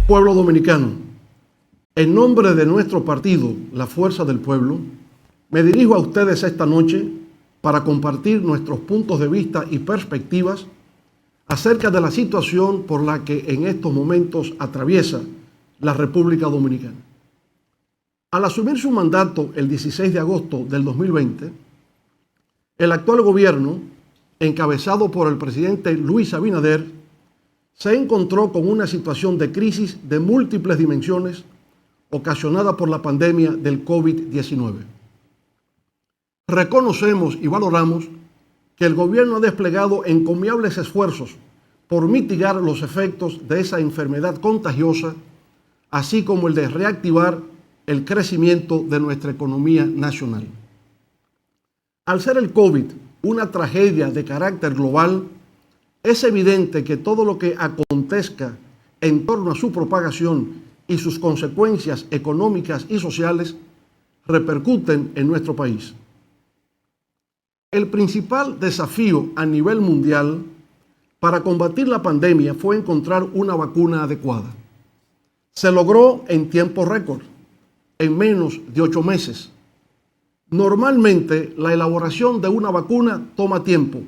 Pueblo dominicano, en nombre de nuestro partido, la Fuerza del Pueblo, me dirijo a ustedes esta noche para compartir nuestros puntos de vista y perspectivas acerca de la situación por la que en estos momentos atraviesa la República Dominicana. Al asumir su mandato el 16 de agosto del 2020, el actual gobierno, encabezado por el presidente Luis Abinader, se encontró con una situación de crisis de múltiples dimensiones ocasionada por la pandemia del COVID-19. Reconocemos y valoramos que el gobierno ha desplegado encomiables esfuerzos por mitigar los efectos de esa enfermedad contagiosa, así como el de reactivar el crecimiento de nuestra economía nacional. Al ser el COVID una tragedia de carácter global, es evidente que todo lo que acontezca en torno a su propagación y sus consecuencias económicas y sociales repercuten en nuestro país. El principal desafío a nivel mundial para combatir la pandemia fue encontrar una vacuna adecuada. Se logró en tiempo récord, en menos de 8 meses. Normalmente, la elaboración de una vacuna toma tiempo,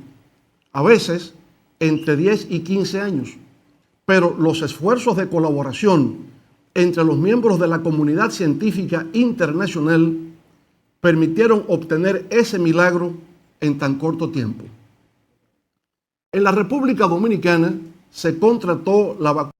a veces entre 10 y 15 años, pero los esfuerzos de colaboración entre los miembros de la comunidad científica internacional permitieron obtener ese milagro en tan corto tiempo. En la República Dominicana se contrató la vacuna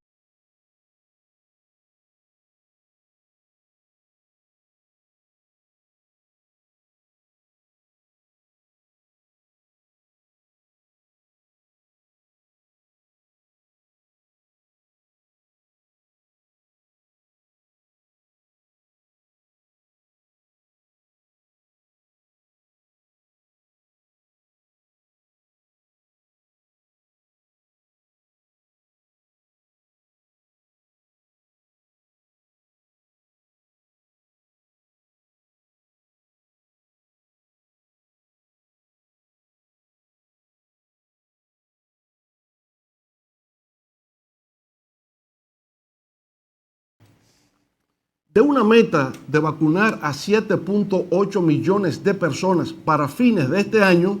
de una meta de vacunar a 7.8 millones de personas para fines de este año.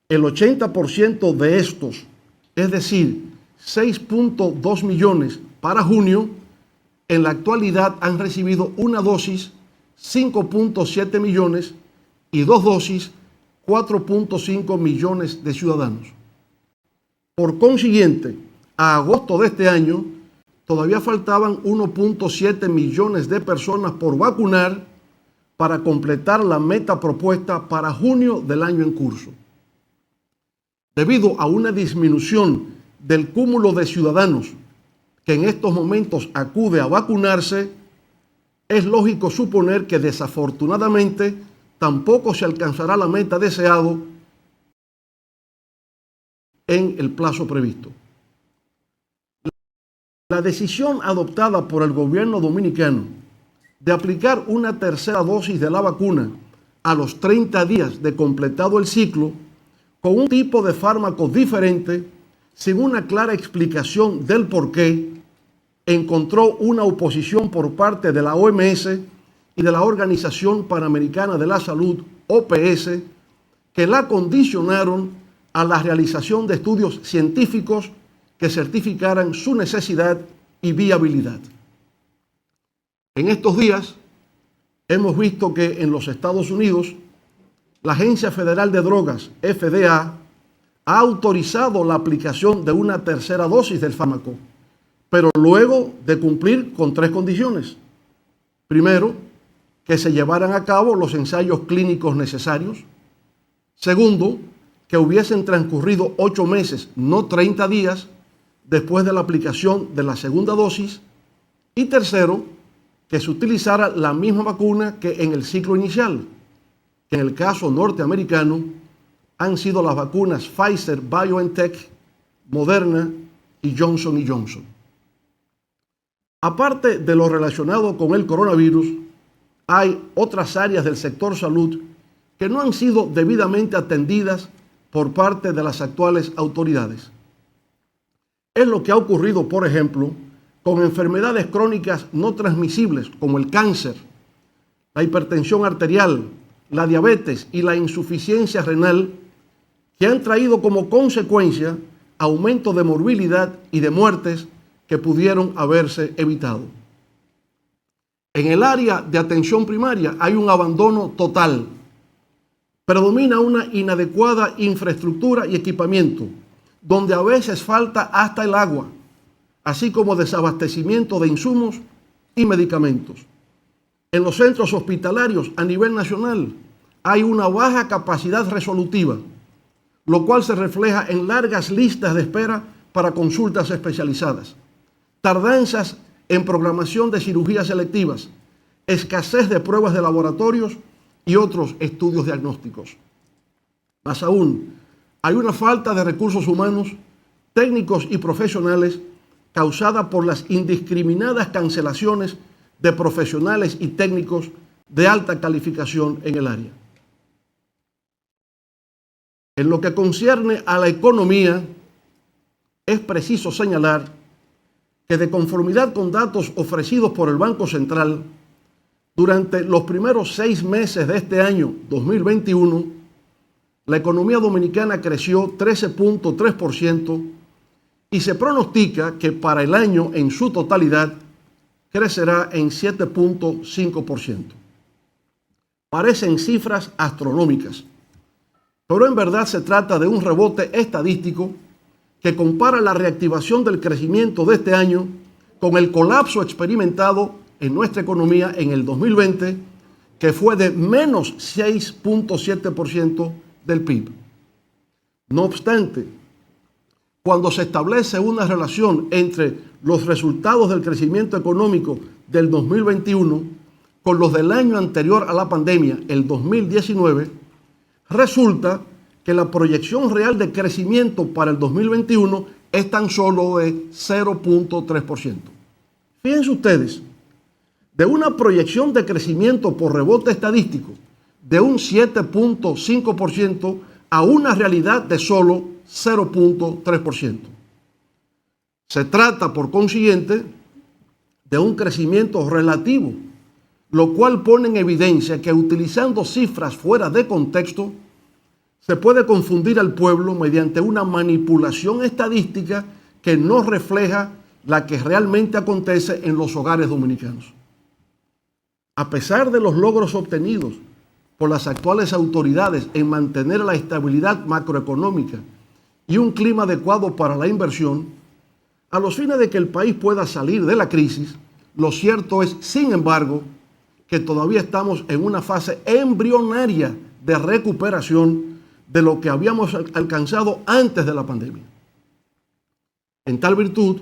El 80% de estos, es decir, 6.2 millones para junio, en la actualidad han recibido una dosis, 5.7 millones, y 2 dosis, 4.5 millones de ciudadanos. Por consiguiente, a agosto de este año, todavía faltaban 1.7 millones de personas por vacunar para completar la meta propuesta para junio del año en curso. Debido a una disminución del cúmulo de ciudadanos que en estos momentos acude a vacunarse, es lógico suponer que desafortunadamente tampoco se alcanzará la meta deseada en el plazo previsto. La decisión adoptada por el gobierno dominicano de aplicar una tercera dosis de la vacuna a los 30 días de completado el ciclo con un tipo de fármaco diferente, sin una clara explicación del porqué, encontró una oposición por parte de la OMS y de la Organización Panamericana de la Salud, OPS, que la condicionaron a la realización de estudios científicos que certificaran su necesidad y viabilidad. En estos días hemos visto que en los Estados Unidos la Agencia Federal de Drogas, FDA, ha autorizado la aplicación de una tercera dosis del fármaco, pero luego de cumplir con 3 condiciones. Primero, que se llevaran a cabo los ensayos clínicos necesarios. Segundo, que hubiesen transcurrido 8 meses, no 30 días, después de la aplicación de la segunda dosis. Y tercero, que se utilizara la misma vacuna que en el ciclo inicial, que en el caso norteamericano han sido las vacunas Pfizer, BioNTech, Moderna y Johnson & Johnson. Aparte de lo relacionado con el coronavirus, hay otras áreas del sector salud que no han sido debidamente atendidas por parte de las actuales autoridades. Es lo que ha ocurrido, por ejemplo, con enfermedades crónicas no transmisibles como el cáncer, la hipertensión arterial, la diabetes y la insuficiencia renal, que han traído como consecuencia aumento de morbilidad y de muertes que pudieron haberse evitado. En el área de atención primaria hay un abandono total. Predomina una inadecuada infraestructura y equipamiento, donde a veces falta hasta el agua, así como desabastecimiento de insumos y medicamentos. En los centros hospitalarios a nivel nacional hay una baja capacidad resolutiva, lo cual se refleja en largas listas de espera para consultas especializadas, tardanzas en programación de cirugías selectivas, escasez de pruebas de laboratorios y otros estudios diagnósticos. Más aún, hay una falta de recursos humanos, técnicos y profesionales causada por las indiscriminadas cancelaciones de profesionales y técnicos de alta calificación en el área. En lo que concierne a la economía, es preciso señalar que de conformidad con datos ofrecidos por el Banco Central, durante los primeros 6 meses de este año 2021, la economía dominicana creció 13.3% y se pronostica que para el año en su totalidad crecerá en 7.5%. Parecen cifras astronómicas, pero en verdad se trata de un rebote estadístico que compara la reactivación del crecimiento de este año con el colapso experimentado en nuestra economía en el 2020, que fue de menos 6.7% del PIB. No obstante, cuando se establece una relación entre los resultados del crecimiento económico del 2021 con los del año anterior a la pandemia, el 2019, resulta que la proyección real de crecimiento para el 2021 es tan solo de 0.3%. Fíjense ustedes, de una proyección de crecimiento por rebote estadístico de un 7.5% a una realidad de solo 0.3%. Se trata, por consiguiente, de un crecimiento relativo, lo cual pone en evidencia que utilizando cifras fuera de contexto, se puede confundir al pueblo mediante una manipulación estadística que no refleja la que realmente acontece en los hogares dominicanos. A pesar de los logros obtenidos por las actuales autoridades en mantener la estabilidad macroeconómica y un clima adecuado para la inversión, a los fines de que el país pueda salir de la crisis, lo cierto es, sin embargo, que todavía estamos en una fase embrionaria de recuperación de lo que habíamos alcanzado antes de la pandemia. En tal virtud,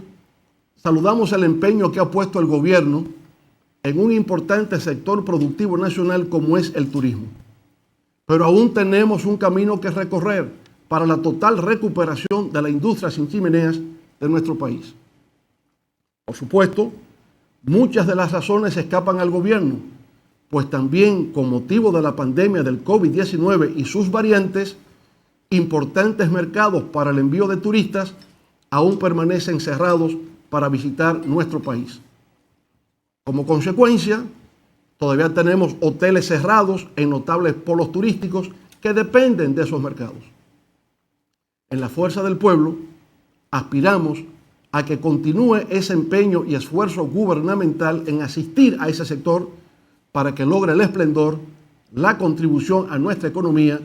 saludamos el empeño que ha puesto el gobierno en un importante sector productivo nacional como es el turismo. Pero aún tenemos un camino que recorrer para la total recuperación de la industria sin chimeneas de nuestro país. Por supuesto, muchas de las razones escapan al gobierno, pues también con motivo de la pandemia del COVID-19 y sus variantes, importantes mercados para el envío de turistas aún permanecen cerrados para visitar nuestro país. Como consecuencia, todavía tenemos hoteles cerrados en notables polos turísticos que dependen de esos mercados. En la Fuerza del Pueblo, aspiramos a que continúe ese empeño y esfuerzo gubernamental en asistir a ese sector para que logre el esplendor, la contribución a nuestra economía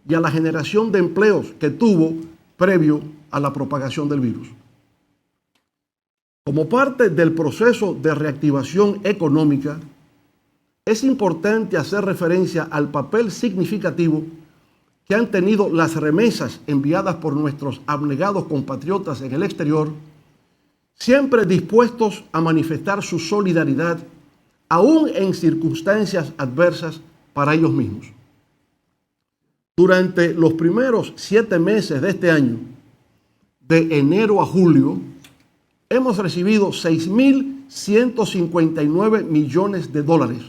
y a la generación de empleos que tuvo previo a la propagación del virus. Como parte del proceso de reactivación económica, es importante hacer referencia al papel significativo que han tenido las remesas enviadas por nuestros abnegados compatriotas en el exterior, siempre dispuestos a manifestar su solidaridad, aún en circunstancias adversas para ellos mismos. Durante los primeros 7 meses de este año, de enero a julio, hemos recibido 6.159 millones de dólares,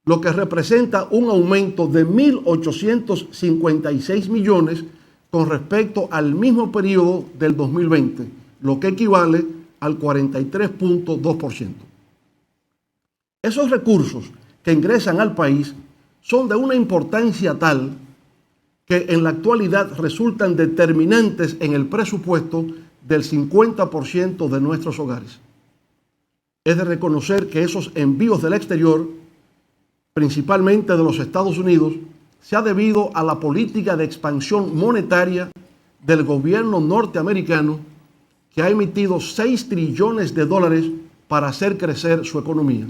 lo que representa un aumento de 1.856 millones con respecto al mismo periodo del 2020, lo que equivale al 43.2%. Esos recursos que ingresan al país son de una importancia tal que en la actualidad resultan determinantes en el presupuesto del 50% de nuestros hogares. Es de reconocer que esos envíos del exterior, principalmente de los Estados Unidos, se ha debido a la política de expansión monetaria del gobierno norteamericano, que ha emitido 6 trillones de dólares para hacer crecer su economía.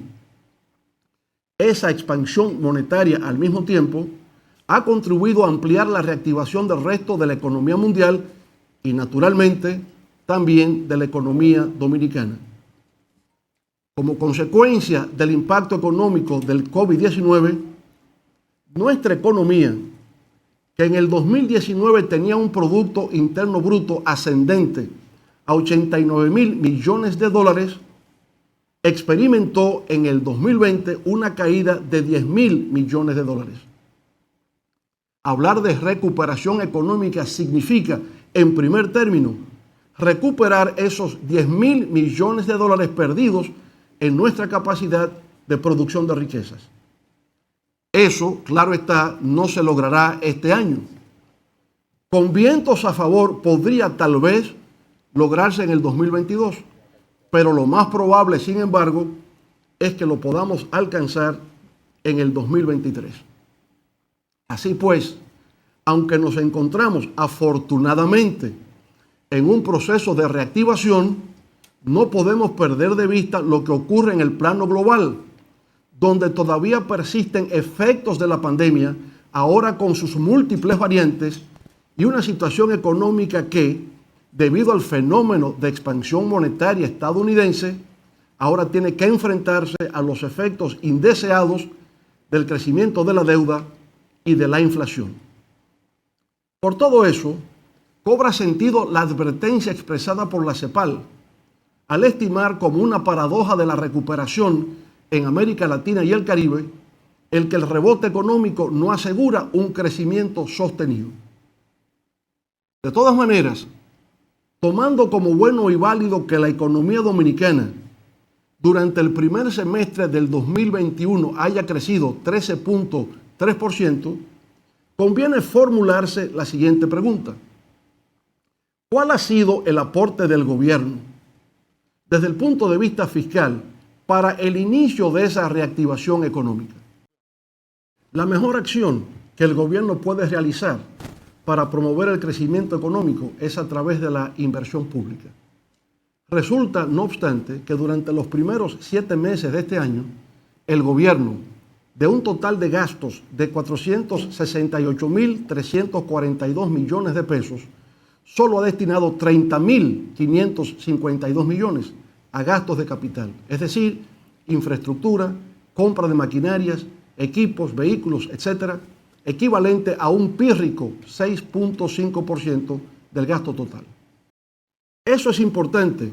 Esa expansión monetaria, al mismo tiempo, ha contribuido a ampliar la reactivación del resto de la economía mundial y, naturalmente, también de la economía dominicana. Como consecuencia del impacto económico del COVID-19, nuestra economía, que en el 2019 tenía un Producto Interno Bruto ascendente a 89.000 millones de dólares, experimentó en el 2020 una caída de 10.000 millones de dólares. Hablar de recuperación económica significa, en primer término, recuperar esos 10.000 millones de dólares perdidos en nuestra capacidad de producción de riquezas. Eso, claro está, no se logrará este año. Con vientos a favor podría tal vez lograrse en el 2022, pero lo más probable, sin embargo, es que lo podamos alcanzar en el 2023. Así pues, aunque nos encontramos afortunadamente en un proceso de reactivación, no podemos perder de vista lo que ocurre en el plano global, donde todavía persisten efectos de la pandemia, ahora con sus múltiples variantes, y una situación económica que, debido al fenómeno de expansión monetaria estadounidense, ahora tiene que enfrentarse a los efectos indeseados del crecimiento de la deuda y de la inflación. Por todo eso, cobra sentido la advertencia expresada por la CEPAL al estimar como una paradoja de la recuperación en América Latina y el Caribe el que el rebote económico no asegura un crecimiento sostenido. De todas maneras, tomando como bueno y válido que la economía dominicana durante el primer semestre del 2021 haya crecido 13.3%, conviene formularse la siguiente pregunta. ¿Cuál ha sido el aporte del gobierno desde el punto de vista fiscal para el inicio de esa reactivación económica? La mejor acción que el gobierno puede realizar para promover el crecimiento económico es a través de la inversión pública. Resulta, no obstante, que durante los primeros 7 meses de este año, el gobierno, de un total de gastos de 468.342 millones de pesos, solo ha destinado 30.552 millones a gastos de capital, es decir, infraestructura, compra de maquinarias, equipos, vehículos, etcétera, equivalente a un pírrico 6.5% del gasto total. Eso es importante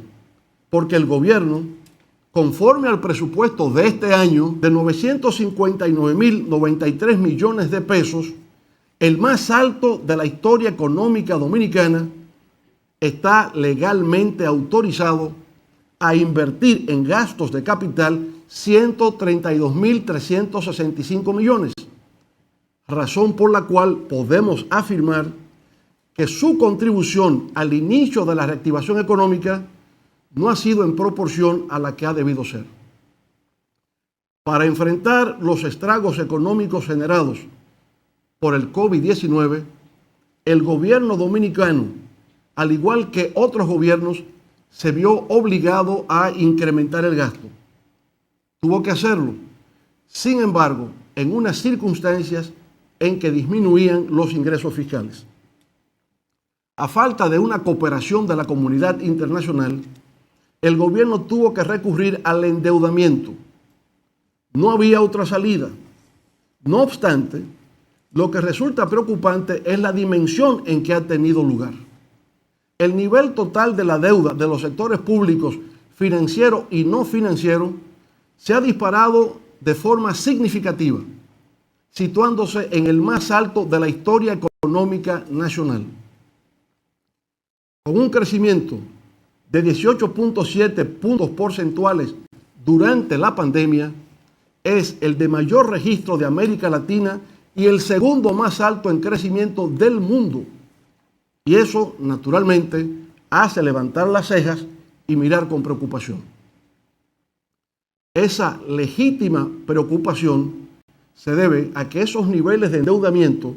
porque el gobierno, conforme al presupuesto de este año de 959.093 millones de pesos, el más alto de la historia económica dominicana, está legalmente autorizado a invertir en gastos de capital 132.365 millones, razón por la cual podemos afirmar que su contribución al inicio de la reactivación económica no ha sido en proporción a la que ha debido ser. Para enfrentar los estragos económicos generados por el COVID-19, el gobierno dominicano, al igual que otros gobiernos, se vio obligado a incrementar el gasto. Tuvo que hacerlo, sin embargo, en unas circunstancias en que disminuían los ingresos fiscales. A falta de una cooperación de la comunidad internacional, el gobierno tuvo que recurrir al endeudamiento. No había otra salida. No obstante, lo que resulta preocupante es la dimensión en que ha tenido lugar. El nivel total de la deuda de los sectores públicos, financiero y no financiero, se ha disparado de forma significativa, situándose en el más alto de la historia económica nacional. Con un crecimiento de 18.7 puntos porcentuales durante la pandemia es el de mayor registro de América Latina y el segundo más alto en crecimiento del mundo. Y eso, naturalmente, hace levantar las cejas y mirar con preocupación. Esa legítima preocupación se debe a que esos niveles de endeudamiento,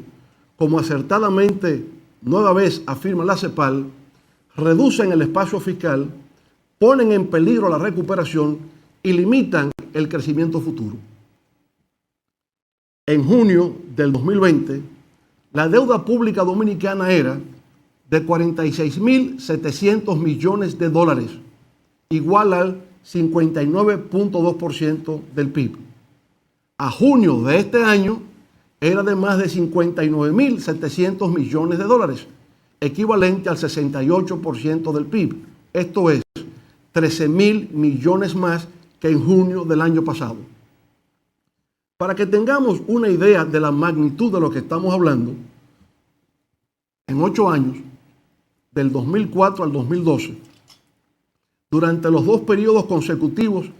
como acertadamente nueva vez afirma la CEPAL, reducen el espacio fiscal, ponen en peligro la recuperación y limitan el crecimiento futuro. En junio del 2020, la deuda pública dominicana era de 46.700 millones de dólares, igual al 59.2% del PIB. A junio de este año era de más de 59.700 millones de dólares, equivalente al 68% del PIB. Esto es 13.000 millones más que en junio del año pasado. Para que tengamos una idea de la magnitud de lo que estamos hablando, en 8 años, del 2004 al 2012, durante los 2 periodos consecutivos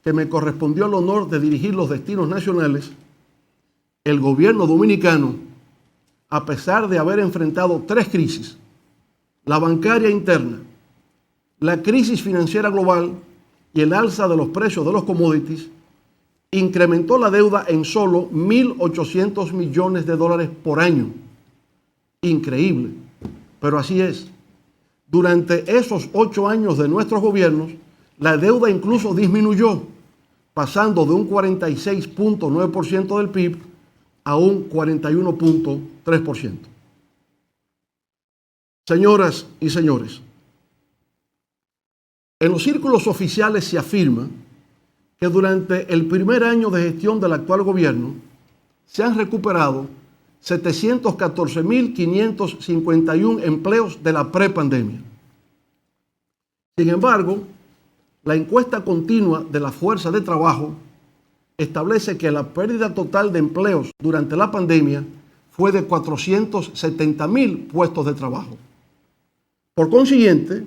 que me correspondió el honor de dirigir los destinos nacionales, el gobierno dominicano, a pesar de haber enfrentado 3 crisis, la bancaria interna, la crisis financiera global y el alza de los precios de los commodities, incrementó la deuda en solo 1.800 millones de dólares por año. Increíble, pero así es. Durante esos 8 años de nuestros gobiernos, la deuda incluso disminuyó, pasando de un 46.9% del PIB a un 41.3%. Señoras y señores, en los círculos oficiales se afirma que durante el primer año de gestión del actual gobierno se han recuperado 714.551 empleos de la prepandemia. Sin embargo, la encuesta continua de la Fuerza de Trabajo establece que la pérdida total de empleos durante la pandemia fue de 470.000 puestos de trabajo. Por consiguiente,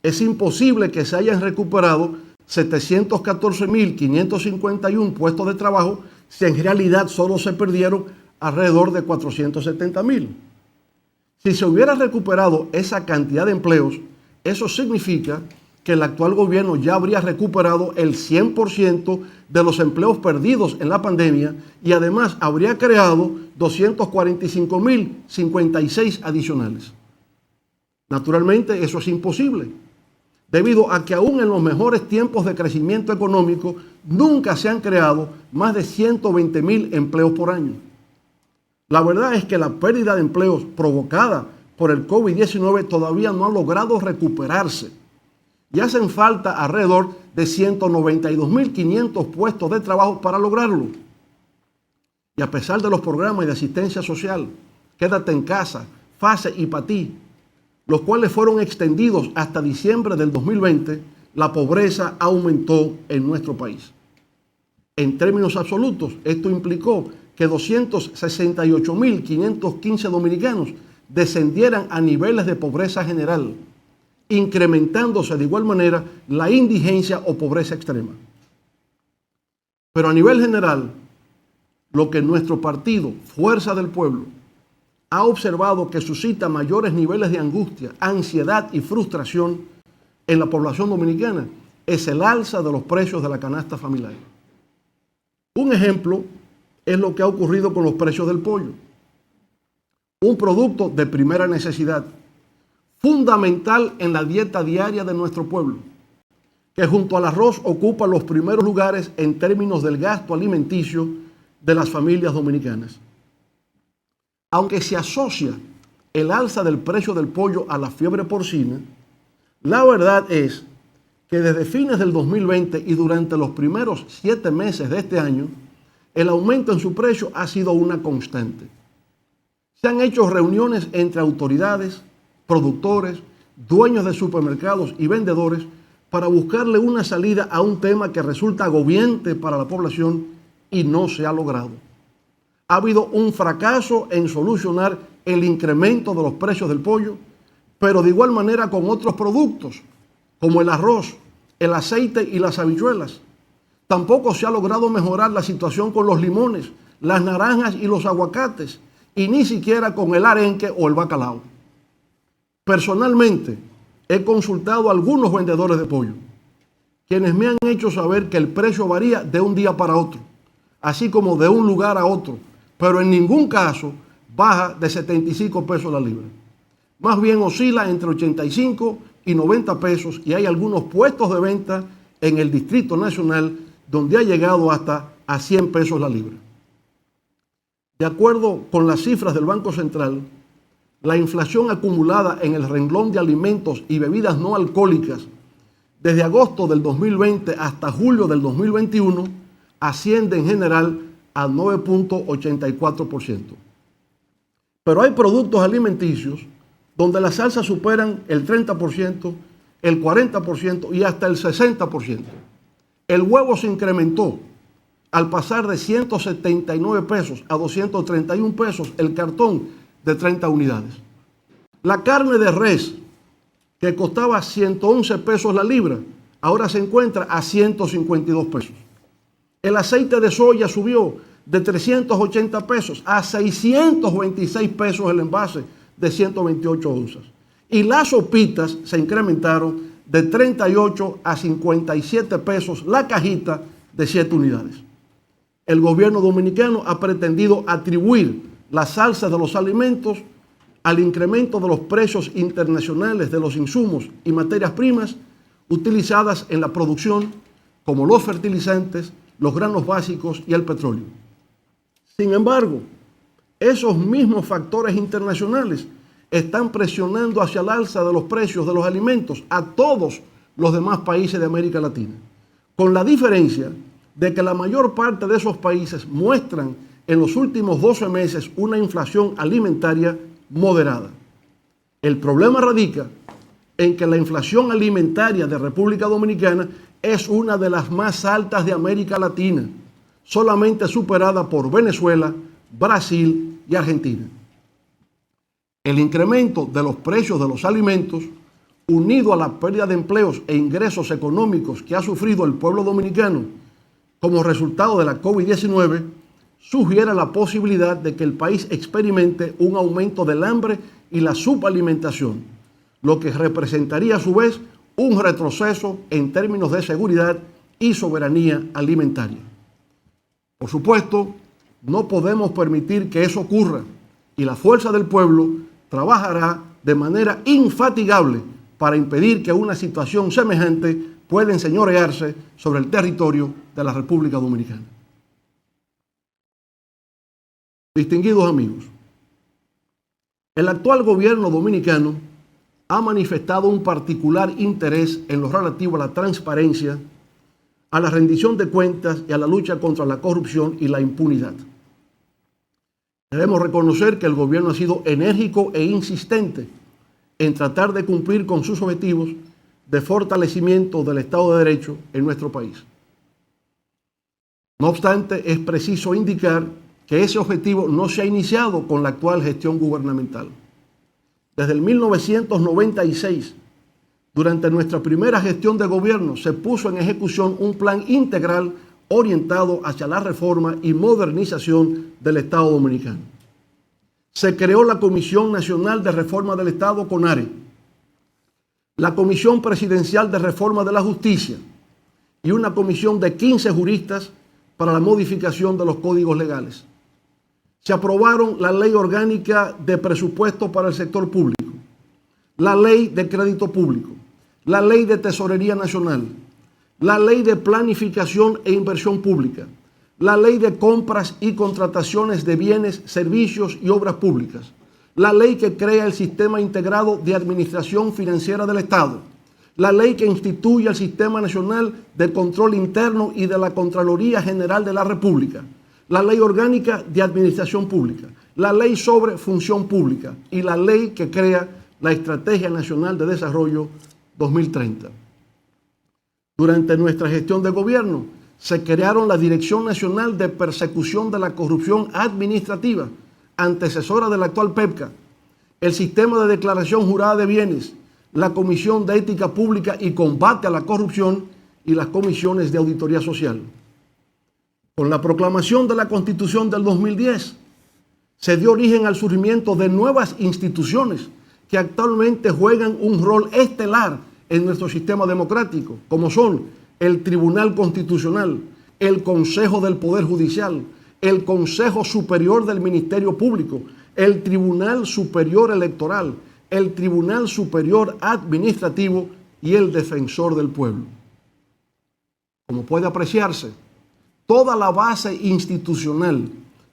es imposible que se hayan recuperado 714.551 puestos de trabajo si en realidad solo se perdieron alrededor de 470.000. Si se hubiera recuperado esa cantidad de empleos, eso significa que el actual gobierno ya habría recuperado el 100% de los empleos perdidos en la pandemia y además habría creado 245.056 adicionales. Naturalmente, eso es imposible, debido a que aún en los mejores tiempos de crecimiento económico nunca se han creado más de 120.000 empleos por año. La verdad es que la pérdida de empleos provocada por el COVID-19 todavía no ha logrado recuperarse y hacen falta alrededor de 192.500 puestos de trabajo para lograrlo. Y a pesar de los programas de asistencia social, Quédate en Casa, FASE y PATI, los cuales fueron extendidos hasta diciembre del 2020, la pobreza aumentó en nuestro país. En términos absolutos, esto implicó que 268.515 dominicanos descendieran a niveles de pobreza general, incrementándose de igual manera la indigencia o pobreza extrema. Pero a nivel general, lo que nuestro partido, Fuerza del Pueblo, ha observado que suscita mayores niveles de angustia, ansiedad y frustración en la población dominicana es el alza de los precios de la canasta familiar. Un ejemplo es lo que ha ocurrido con los precios del pollo, un producto de primera necesidad, fundamental en la dieta diaria de nuestro pueblo, que junto al arroz ocupa los primeros lugares en términos del gasto alimenticio de las familias dominicanas. Aunque se asocia el alza del precio del pollo a la fiebre porcina, la verdad es que desde fines del 2020 y durante los primeros 7 meses de este año, el aumento en su precio ha sido una constante. Se han hecho reuniones entre autoridades, productores, dueños de supermercados y vendedores para buscarle una salida a un tema que resulta agobiante para la población y no se ha logrado. Ha habido un fracaso en solucionar el incremento de los precios del pollo, pero de igual manera con otros productos, como el arroz, el aceite y las habichuelas. Tampoco se ha logrado mejorar la situación con los limones, las naranjas y los aguacates, y ni siquiera con el arenque o el bacalao. Personalmente, he consultado a algunos vendedores de pollo, quienes me han hecho saber que el precio varía de un día para otro, así como de un lugar a otro, pero en ningún caso baja de 75 pesos la libra. Más bien oscila entre 85 y 90 pesos, y hay algunos puestos de venta en el Distrito Nacional donde ha llegado hasta a 100 pesos la libra. De acuerdo con las cifras del Banco Central, la inflación acumulada en el renglón de alimentos y bebidas no alcohólicas desde agosto del 2020 hasta julio del 2021 asciende en general al 9.84%. Pero hay productos alimenticios donde las alzas superan el 30%, el 40% y hasta el 60%. El huevo se incrementó al pasar de 179 pesos a 231 pesos el cartón de 30 unidades. La carne de res, que costaba 111 pesos la libra, ahora se encuentra a 152 pesos. El aceite de soya subió de 380 pesos a 626 pesos el envase de 128 onzas. Y las sopitas se incrementaron de 38 a 57 pesos la cajita de 7 unidades. El gobierno dominicano ha pretendido atribuir las alzas de los alimentos al incremento de los precios internacionales de los insumos y materias primas utilizadas en la producción, como los fertilizantes, los granos básicos y el petróleo. Sin embargo, esos mismos factores internacionales están presionando hacia el alza de los precios de los alimentos a todos los demás países de América Latina, con la diferencia de que la mayor parte de esos países muestran en los últimos 12 meses una inflación alimentaria moderada. El problema radica en que la inflación alimentaria de República Dominicana es una de las más altas de América Latina, solamente superada por Venezuela, Brasil y Argentina. El incremento de los precios de los alimentos, unido a la pérdida de empleos e ingresos económicos que ha sufrido el pueblo dominicano como resultado de la COVID-19, sugiere la posibilidad de que el país experimente un aumento del hambre y la subalimentación, lo que representaría a su vez un retroceso en términos de seguridad y soberanía alimentaria. Por supuesto, no podemos permitir que eso ocurra, y la fuerza del pueblo trabajará de manera infatigable para impedir que una situación semejante pueda enseñorearse sobre el territorio de la República Dominicana. Distinguidos amigos, el actual gobierno dominicano ha manifestado un particular interés en lo relativo a la transparencia, a la rendición de cuentas y a la lucha contra la corrupción y la impunidad. Debemos reconocer que el gobierno ha sido enérgico e insistente en tratar de cumplir con sus objetivos de fortalecimiento del Estado de Derecho en nuestro país. No obstante, es preciso indicar que ese objetivo no se ha iniciado con la actual gestión gubernamental. Desde el 1996, durante nuestra primera gestión de gobierno, se puso en ejecución un plan integral orientado hacia la reforma y modernización del Estado dominicano. Se creó la Comisión Nacional de Reforma del Estado, CONARE, la Comisión Presidencial de Reforma de la Justicia y una comisión de 15 juristas para la modificación de los códigos legales. Se aprobaron la Ley Orgánica de Presupuesto para el Sector Público, la Ley de Crédito Público, la Ley de Tesorería Nacional, la Ley de Planificación e Inversión Pública, la Ley de Compras y Contrataciones de Bienes, Servicios y Obras Públicas, la ley que crea el Sistema Integrado de Administración Financiera del Estado, la ley que instituye el Sistema Nacional de Control Interno y de la Contraloría General de la República, la Ley Orgánica de Administración Pública, la Ley sobre Función Pública y la ley que crea la Estrategia Nacional de Desarrollo 2030. Durante nuestra gestión de gobierno, se crearon la Dirección Nacional de Persecución de la Corrupción Administrativa, antecesora del actual PEPCA, el Sistema de Declaración Jurada de Bienes, la Comisión de Ética Pública y Combate a la Corrupción y las comisiones de auditoría social. Con la proclamación de la Constitución del 2010, se dio origen al surgimiento de nuevas instituciones que actualmente juegan un rol estelar en nuestro sistema democrático, como son el Tribunal Constitucional, el Consejo del Poder Judicial, el Consejo Superior del Ministerio Público, el Tribunal Superior Electoral, el Tribunal Superior Administrativo y el Defensor del Pueblo. Como puede apreciarse, toda la base institucional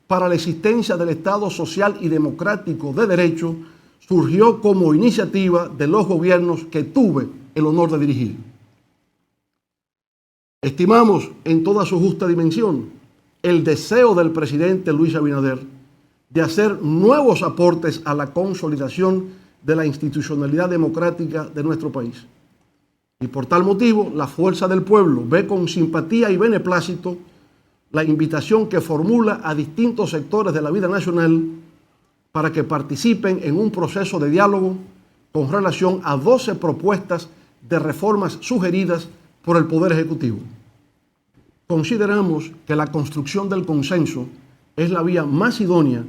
para la existencia del Estado social y democrático de derecho surgió como iniciativa de los gobiernos que tuve el honor de dirigir. Estimamos en toda su justa dimensión el deseo del presidente Luis Abinader de hacer nuevos aportes a la consolidación de la institucionalidad democrática de nuestro país. Y por tal motivo, la Fuerza del Pueblo ve con simpatía y beneplácito la invitación que formula a distintos sectores de la vida nacional para que participen en un proceso de diálogo con relación a 12 propuestas de reformas sugeridas por el Poder Ejecutivo. Consideramos que la construcción del consenso es la vía más idónea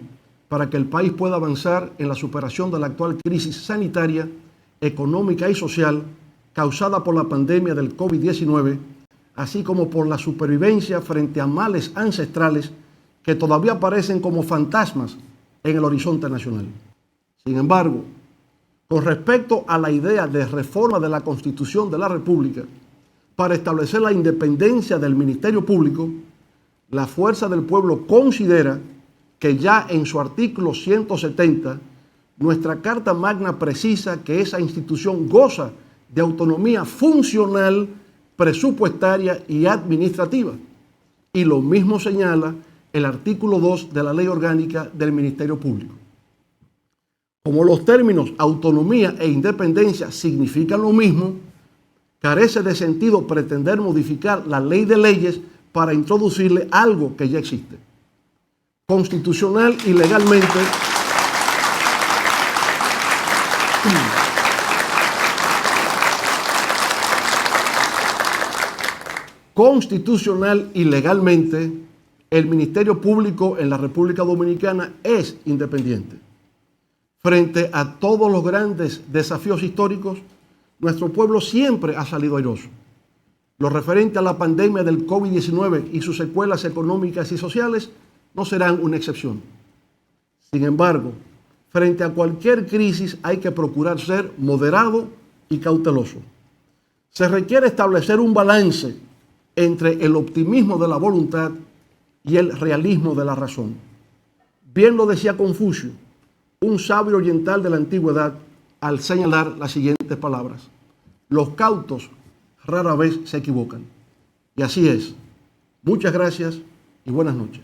para que el país pueda avanzar en la superación de la actual crisis sanitaria, económica y social causada por la pandemia del COVID-19, así como por la supervivencia frente a males ancestrales que todavía aparecen como fantasmas en el horizonte nacional. Sin embargo, con respecto a la idea de reforma de la Constitución de la República para establecer la independencia del Ministerio Público, la Fuerza del Pueblo considera que ya en su artículo 170, nuestra Carta Magna precisa que esa institución goza de autonomía funcional, presupuestaria y administrativa. Y lo mismo señala el artículo 2 de la Ley Orgánica del Ministerio Público. Como los términos autonomía e independencia significan lo mismo, carece de sentido pretender modificar la ley de leyes para introducirle algo que ya existe. Constitucional y legalmente, constitucional y legalmente, el Ministerio Público en la República Dominicana es independiente. Frente a todos los grandes desafíos históricos, nuestro pueblo siempre ha salido airoso. Lo referente a la pandemia del COVID-19 y sus secuelas económicas y sociales no serán una excepción. Sin embargo, frente a cualquier crisis hay que procurar ser moderado y cauteloso. Se requiere establecer un balance entre el optimismo de la voluntad y el realismo de la razón. Bien lo decía Confucio, un sabio oriental de la antigüedad, al señalar las siguientes palabras: los cautos rara vez se equivocan. Y así es. Muchas gracias y buenas noches.